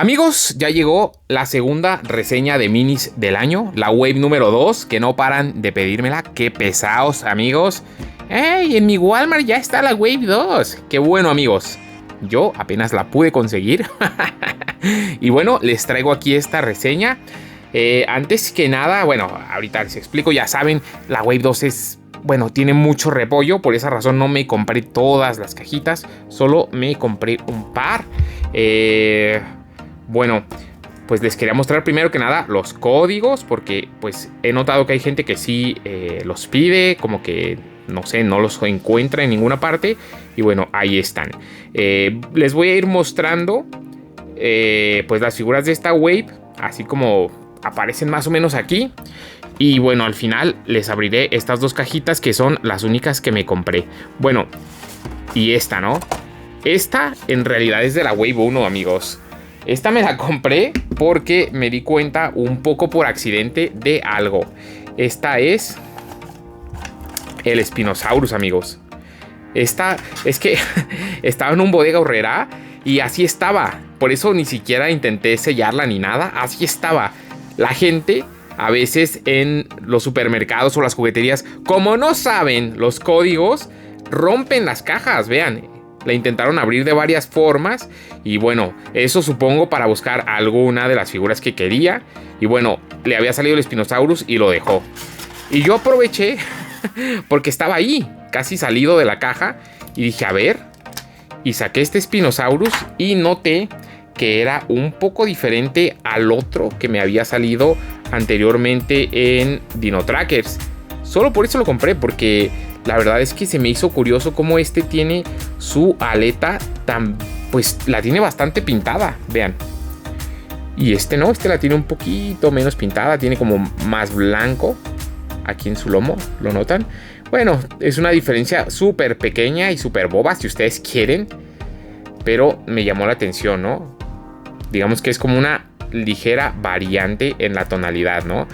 Amigos, ya llegó la segunda reseña de minis del año, la Wave número 2, que no paran de pedírmela. Qué pesados, amigos. ¡Ey! En mi Walmart ya está la Wave 2. Qué bueno, amigos. Yo apenas la pude conseguir. Y bueno, les traigo aquí esta reseña. Antes que nada, bueno, ahorita les explico. Ya saben, la Wave 2 es... Bueno, tiene mucho repollo, por esa razón no me compré todas las cajitas. Solo me compré un par. Bueno, pues les quería mostrar primero que nada los códigos, porque pues he notado que hay gente que sí los pide, como que no sé, no los encuentra en ninguna parte. Y bueno, ahí están. Les voy a ir mostrando pues las figuras de esta Wave, así como aparecen más o menos aquí. Y bueno, al final les abriré estas dos cajitas que son las únicas que me compré. Bueno, y esta, ¿no? Esta en realidad es de la Wave 1, amigos. Esta me la compré porque me di cuenta un poco por accidente de algo. Esta es el Spinosaurus, amigos. Esta es que estaba en un bodega horrera y así estaba. Por eso ni siquiera intenté sellarla ni nada. Así estaba. La gente... A veces en los supermercados o las jugueterías, como no saben los códigos, rompen las cajas, vean. La intentaron abrir de varias formas y bueno, eso supongo para buscar alguna de las figuras que quería. Y bueno, le había salido el Spinosaurus y lo dejó. Y yo aproveché porque estaba ahí, casi salido de la caja. Y dije, a ver, y saqué este Spinosaurus y noté que era un poco diferente al otro que me había salido anteriormente en Dino Trackers. Solo por eso lo compré, porque la verdad es que se me hizo curioso cómo este tiene su aleta tan... Pues la tiene bastante pintada, vean. Y este no, este la tiene un poquito menos pintada, tiene como más blanco aquí en su lomo, ¿lo notan? Bueno, es una diferencia súper pequeña y súper boba si ustedes quieren, pero me llamó la atención, ¿no? Digamos que es como una ligera variante en la tonalidad, ¿no?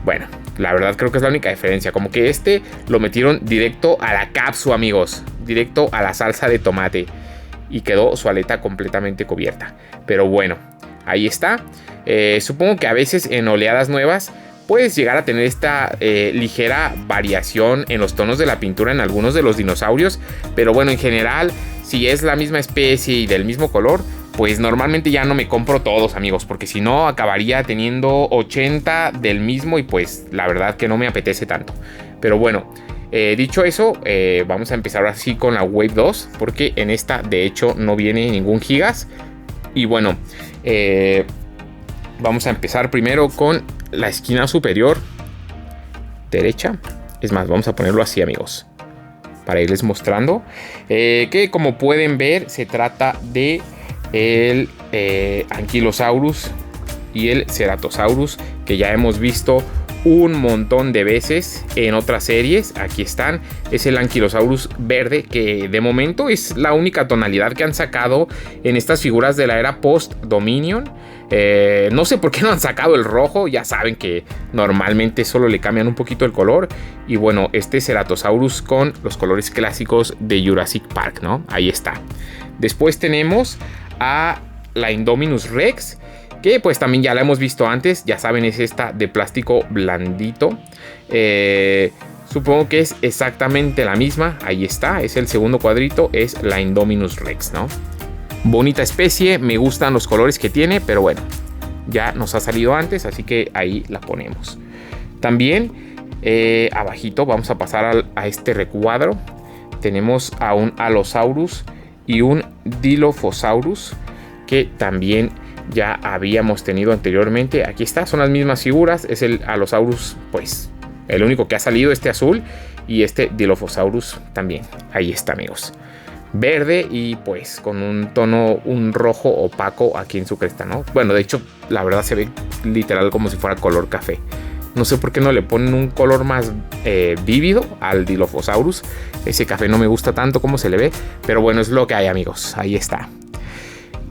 Bueno, la verdad creo que es la única diferencia. Como que este lo metieron directo a la cápsula, amigos. Directo a la salsa de tomate. Y quedó su aleta completamente cubierta. Pero bueno, ahí está. Supongo que a veces en oleadas nuevas puedes llegar a tener esta ligera variación en los tonos de la pintura en algunos de los dinosaurios. Pero bueno, en general, si es la misma especie y del mismo color, pues normalmente ya no me compro todos, amigos, porque si no acabaría teniendo 80 del mismo y pues la verdad que no me apetece tanto. Pero bueno, dicho eso, vamos a empezar así con la Wave 2, porque en esta de hecho no viene ningún gigas. Y bueno, vamos a empezar primero con la esquina superior derecha. Es más, vamos a ponerlo así, amigos, para irles mostrando que como pueden ver se trata de el Ankylosaurus y el Ceratosaurus, que ya hemos visto un montón de veces en otras series. Aquí están, es el Ankylosaurus verde, que de momento es la única tonalidad que han sacado en estas figuras de la era post-Dominion. No sé por qué no han sacado el rojo, ya saben que normalmente solo le cambian un poquito el color. Y bueno, este Ceratosaurus con los colores clásicos de Jurassic Park, ¿no? Ahí está. Después tenemos a la Indominus Rex, que pues también ya la hemos visto antes, ya saben, es esta de plástico blandito. Supongo que es exactamente la misma, ahí está, es el segundo cuadrito, es la Indominus Rex, ¿no? Bonita especie, me gustan los colores que tiene, pero bueno, ya nos ha salido antes, así que ahí la ponemos. También abajito vamos a pasar a este recuadro, tenemos a un Allosaurus y un Dilophosaurus, que también ya habíamos tenido anteriormente. Aquí está, son las mismas figuras. Es el Allosaurus, pues el único que ha salido, este azul, y este Dilophosaurus también. Ahí está, amigos, verde y pues con un tono, un rojo opaco aquí en su cresta, ¿no? Bueno, de hecho, la verdad se ve literal como si fuera color café. No sé por qué no le ponen un color más vívido al Dilophosaurus. Ese café no me gusta tanto como se le ve, pero bueno, es lo que hay, amigos. Ahí está.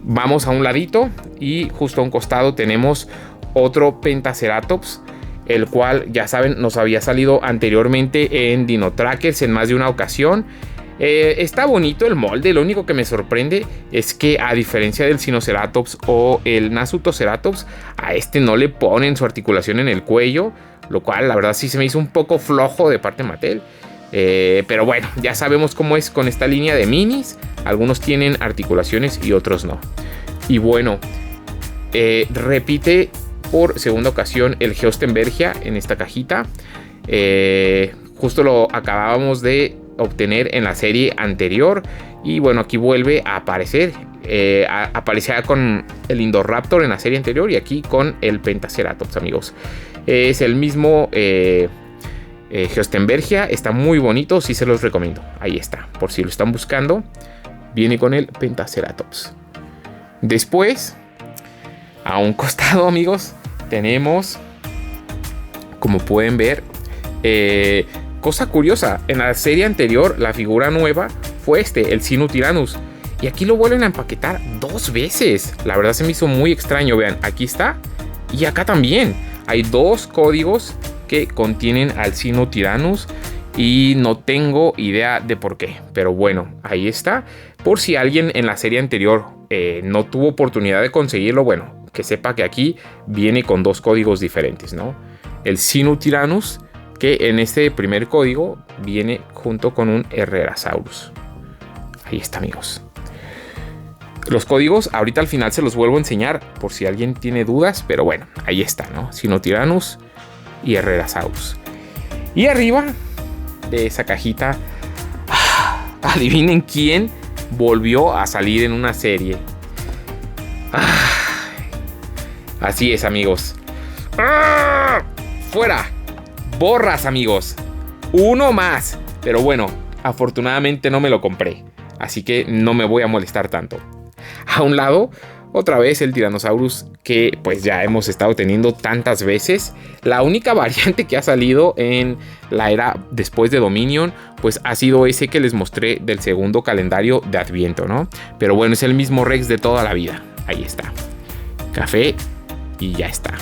Vamos a un ladito y justo a un costado tenemos otro Pentaceratops, el cual ya saben nos había salido anteriormente en Dino Trackers en más de una ocasión. Está bonito el molde. Lo único que me sorprende es que, a diferencia del Sinoceratops o el Nasutoceratops, a este no le ponen su articulación en el cuello, lo cual la verdad sí se me hizo un poco flojo de parte de Mattel. Pero bueno, ya sabemos cómo es con esta línea de minis. Algunos tienen articulaciones y otros no. Y bueno, repite por segunda ocasión el Geostenbergia en esta cajita. Justo lo acabábamos de obtener en la serie anterior. Y bueno, aquí vuelve a aparecer. Aparecía con el Indoraptor en la serie anterior y aquí con el Pentaceratops, amigos. Es el mismo Geostenbergia. Está muy bonito, sí se los recomiendo. Ahí está, por si lo están buscando. Viene con el Pentaceratops. Después, a un costado, amigos, tenemos, como pueden ver, cosa curiosa, en la serie anterior la figura nueva fue el Sinotyrannus, y aquí lo vuelven a empaquetar 2 veces. La verdad se me hizo muy extraño. Vean, aquí está y acá también hay 2 códigos que contienen al Sinotyrannus y no tengo idea de por qué, pero bueno, ahí está. Por si alguien en la serie anterior no tuvo oportunidad de conseguirlo, bueno, que sepa que aquí viene con 2 códigos diferentes, ¿no? El Sinotyrannus, que en este primer código viene junto con un Herrerasaurus. Ahí está, amigos. Los códigos ahorita al final se los vuelvo a enseñar por si alguien tiene dudas, pero bueno, ahí está, ¿no? Sinotyrannus y Herrerasaurus. Y arriba de esa cajita, adivinen quién volvió a salir en una serie. Así es, amigos. Fuera. Borras, amigos. Uno más. Pero bueno, afortunadamente no me lo compré, así que no me voy a molestar tanto. A un lado, otra vez el Tyrannosaurus, que pues ya hemos estado teniendo tantas veces. La única variante que ha salido en la era después de Dominion, pues ha sido ese que les mostré del segundo calendario de Adviento, ¿no? Pero bueno, es el mismo Rex de toda la vida. Ahí está. Café y ya está.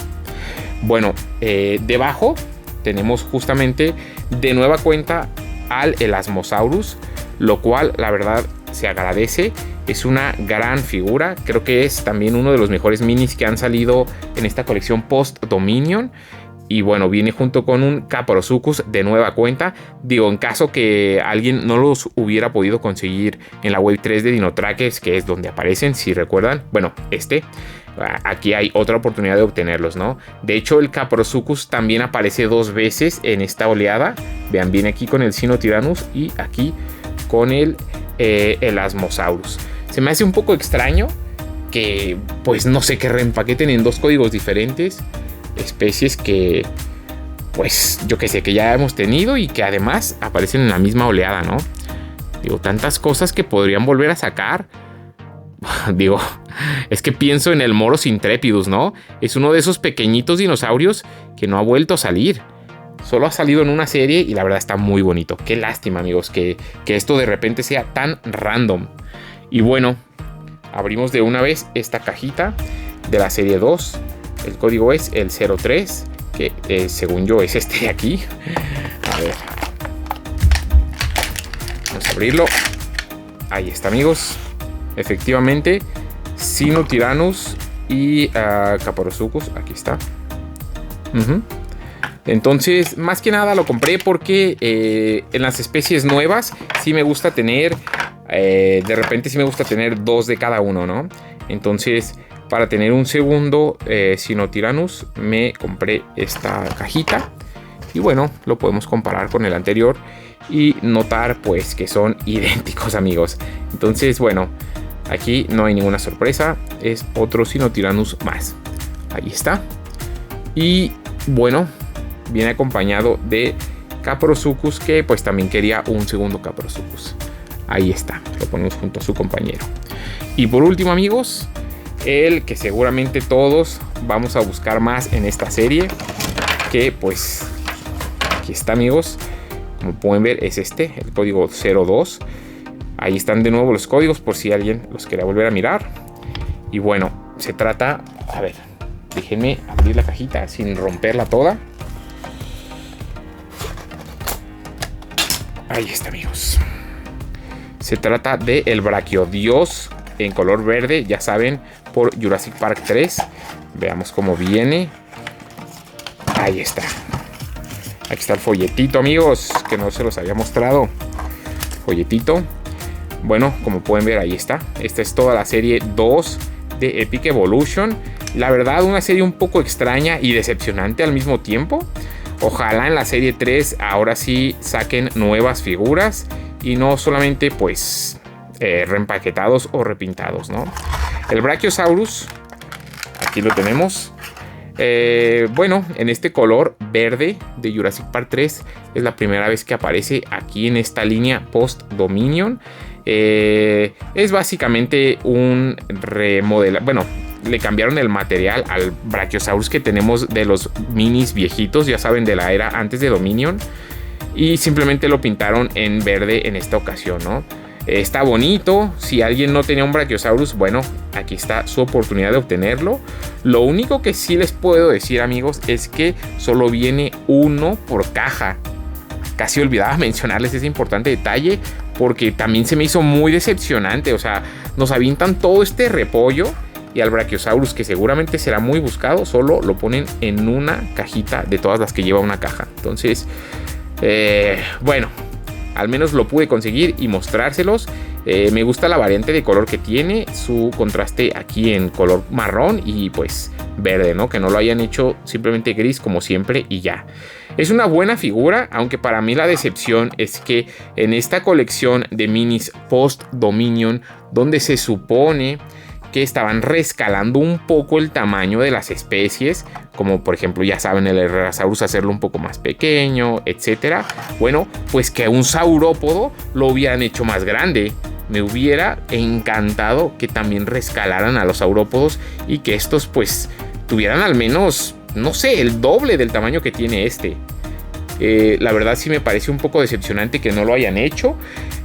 Bueno, debajo tenemos justamente de nueva cuenta al Elasmosaurus, lo cual la verdad se agradece. Es una gran figura. Creo que es también uno de los mejores minis que han salido en esta colección post Dominion. Y bueno, viene junto con un Caprosuchus de nueva cuenta. Digo, en caso que alguien no los hubiera podido conseguir en la Wave 3 de Dinotrackers, que es donde aparecen, si recuerdan. Bueno, aquí hay otra oportunidad de obtenerlos, ¿no? De hecho, el Caprosuchus también aparece 2 veces en esta oleada. Vean, viene aquí con el Sinotyrannus y aquí con el Elasmosaurus. Se me hace un poco extraño que, pues no sé, que reempaqueten en 2 códigos diferentes especies que, pues yo que sé, que ya hemos tenido y que además aparecen en la misma oleada, ¿no? Digo, tantas cosas que podrían volver a sacar. Digo, es que pienso en el Moros Intrepidus, ¿no? Es uno de esos pequeñitos dinosaurios que no ha vuelto a salir. Solo ha salido en una serie y la verdad está muy bonito. Qué lástima, amigos, que esto de repente sea tan random. Y bueno, abrimos de una vez esta cajita de la serie 2. El código es el 03, que según yo es este de aquí. A ver. Vamos a abrirlo. Ahí está, amigos. Efectivamente, Sinotyrannus y Caprosuchus. Aquí está. Entonces, más que nada lo compré porque en las especies nuevas sí me gusta tener, de repente sí me gusta tener 2 de cada uno, ¿no? Entonces, para tener un segundo Sinotyrannus me compré esta cajita. Y bueno, lo podemos comparar con el anterior y notar pues que son idénticos, amigos. Entonces, bueno, aquí no hay ninguna sorpresa. Es otro Sinotyrannus más. Ahí está. Y bueno, viene acompañado de Caprosuchus, que pues también quería un segundo Caprosuchus. Ahí está, lo ponemos junto a su compañero. Y por último, amigos, el que seguramente todos vamos a buscar más en esta serie, que pues aquí está, amigos. Como pueden ver, es el código 02. Ahí están de nuevo los códigos por si alguien los quiere volver a mirar. Y bueno, se trata, a ver, déjenme abrir la cajita sin romperla toda. Ahí está, amigos. Se trata de el Brachiodios en color verde, ya saben, por Jurassic Park 3. Veamos cómo viene. Ahí está. Aquí está el folletito, amigos, que no se los había mostrado. Folletito. Bueno, como pueden ver, ahí está. Esta es toda la serie 2 de Epic Evolution. La verdad, una serie un poco extraña y decepcionante al mismo tiempo. Ojalá en la serie 3 ahora sí saquen nuevas figuras y no solamente pues reempaquetados o repintados, ¿no? El Brachiosaurus, aquí lo tenemos. Bueno, en este color verde de Jurassic Park 3 es la primera vez que aparece aquí en esta línea post Dominion. Es básicamente un remodelaje. Bueno, le cambiaron el material al Brachiosaurus que tenemos de los minis viejitos, ya saben, de la era antes de Dominion, y simplemente lo pintaron en verde en esta ocasión, ¿no? Está bonito. Si alguien no tenía un Brachiosaurus, bueno, aquí está su oportunidad de obtenerlo. Lo único que sí les puedo decir, amigos, es que solo viene uno por caja. Casi olvidaba mencionarles ese importante detalle, porque también se me hizo muy decepcionante. O sea, nos avientan todo este repollo y al Brachiosaurus, que seguramente será muy buscado, solo lo ponen en una cajita de todas las que lleva una caja. Entonces, bueno, al menos lo pude conseguir y mostrárselos. Me gusta la variante de color que tiene, su contraste aquí en color marrón y pues verde, ¿no? Que no lo hayan hecho simplemente gris como siempre y ya. Es una buena figura, aunque para mí la decepción es que en esta colección de minis post Dominion, donde se supone que estaban rescalando un poco el tamaño de las especies, como por ejemplo, ya saben, el Herrerasaurus, hacerlo un poco más pequeño, etcétera. Bueno, pues que un saurópodo lo hubieran hecho más grande. Me hubiera encantado que también rescalaran a los saurópodos y que estos pues tuvieran al menos, no sé, el doble del tamaño que tiene este. La verdad sí me parece un poco decepcionante que no lo hayan hecho.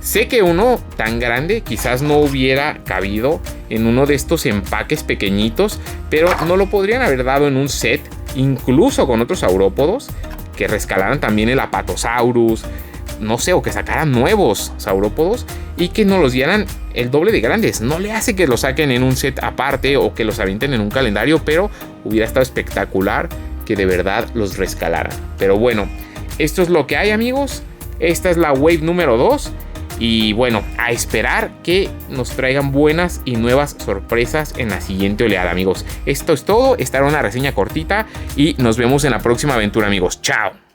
Sé que uno tan grande quizás no hubiera cabido en uno de estos empaques pequeñitos, pero no lo podrían haber dado en un set, incluso con otros saurópodos, que rescalaran también el Apatosaurus, no sé, o que sacaran nuevos saurópodos y que nos los dieran el doble de grandes. No le hace que los saquen en un set aparte o que los avienten en un calendario, pero hubiera estado espectacular que de verdad los rescalaran. Pero bueno, esto es lo que hay, amigos. Esta es la Wave número 2. Y bueno, a esperar que nos traigan buenas y nuevas sorpresas en la siguiente oleada, amigos. Esto es todo. Esta era una reseña cortita y nos vemos en la próxima aventura, amigos. Chao.